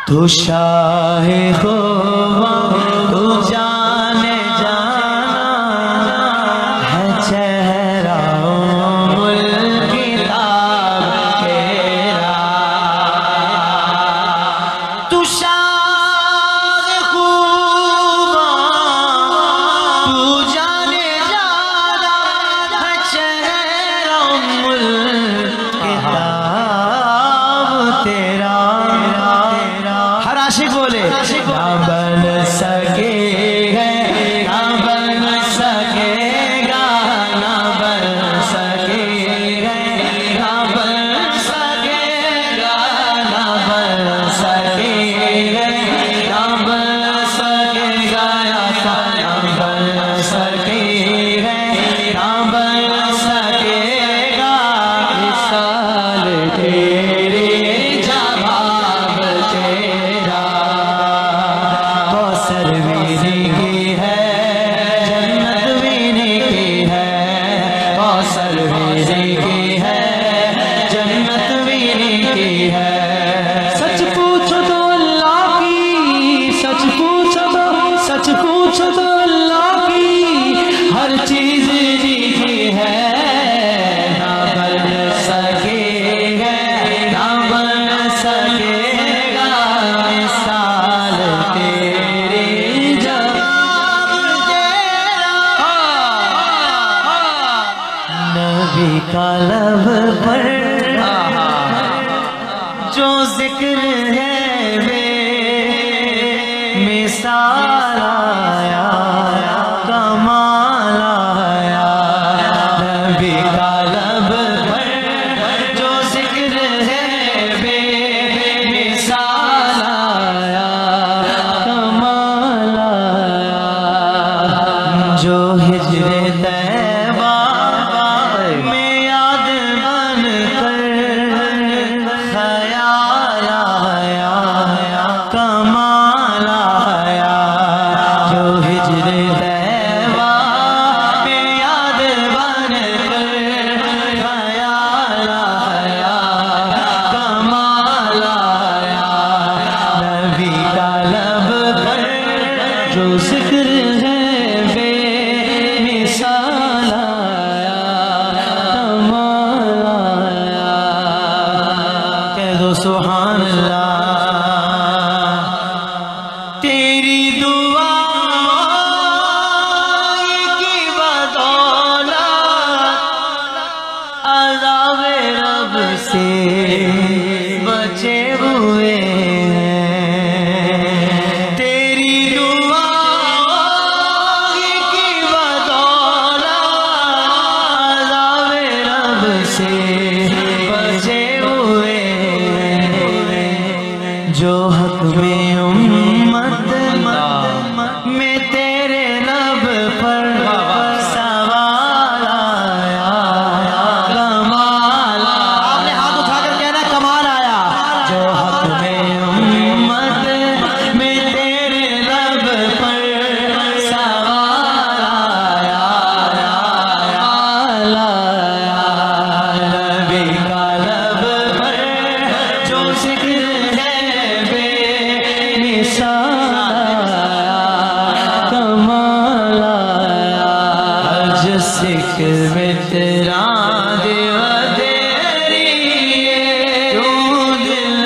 تو شاہ خوباں تو جانے جانا ہے چہرہ الکتاب تیرا تو شاہ خوباں تو جانے جانا ہے چہرہ الکتاب تیرا عاشق بولے نہ بن سکے گا نہ بن سکے گا نہ بن سکے گا نہ بن سکے گا نہ بن سکے گا نہ بن سکے گا نہ بن سکے گا نہ بن سکے گا مثال تیرے جواب تیرا سچ پوچھو تو اللہ کی سچ پوچھو تو اللہ کی ہر چیز کی ہے نہ بن سکے گا نہ بن سکے گا مثال تیرے جواب تیرا نبی کا لب پر جو ذکر ہے بے مثال آیا کمال آیا نبی کا لب پر جو ذکر ہے بے مثال آیا کمال آیا جو ہجر طیبہ میں یاد بن کر خیال آیا کمال آیا جو ہجر طیبہ میں یاد بن کر خیال آیا کمال آیا نبی کا لب پر جو ذکر ہے بے مثال آیا کمال آیا کہہ دو سبحان اللہ تیری دعا کی بدولت عذاب رب سے بچے ہوئے ہیں تیری دعا کی بدولت عذاب رب سے بچے ہوئے ہیں جو حق میں امت میں تیرے لب پر سوال آیا کمال آپ نے ہاتھ اٹھا کر کہنا کمال آیا جو حق میں امت میں تیرے لب پر سوال آیا نبی کا لب پر جو ذکر ہے بے مثال آیا کمال آیا جس ذکر میں تیرا دیو تیری کیوں دل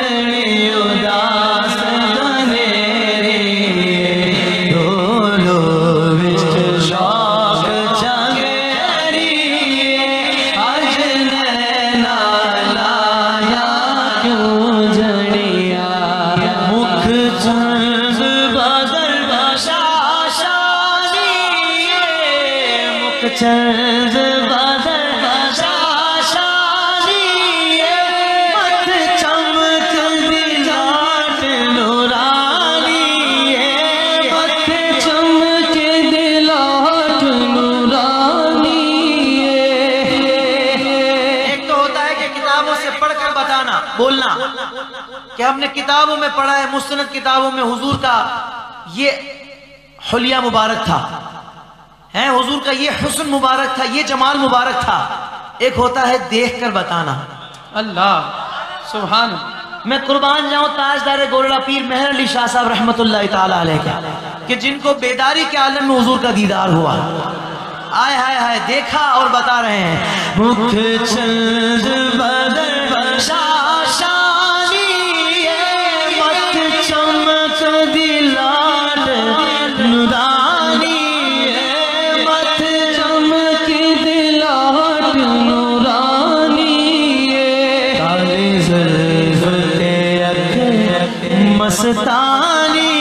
اداس بنیری ڈولو وچ شوق چنگیری اج نینا لایا کیوں جڑیا مکھ چند بدل شاشانی مکھ چند بدل شاشانی مت چمک دلاٹ نورانی مت چمک دلاٹ نورانی ایک تو ہوتا ہے کہ کتابوں سے پڑھ کر بتانا بولنا کہ ہم نے کتابوں میں پڑھا ہے مستند کتابوں میں حضور کا یہ حلیہ مبارک تھا حضور کا یہ حسن مبارک تھا یہ جمال مبارک تھا ایک ہوتا ہے دیکھ کر بتانا اللہ سبحان میں قربان جاؤں تاجدار گولڑا پیر مہر علی شاہ صاحب رحمت اللہ تعالی علیہ کہ جن کو بیداری کے عالم میں حضور کا دیدار ہوا. آئے ہائے ہائے دیکھا اور بتا رہے ہیں مکھ چند بدر شاشانی مت چمک دلال نورانی مت چمک دلال نورانی کالے زلف اکھ مستانی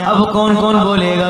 اب کون کون بولے گا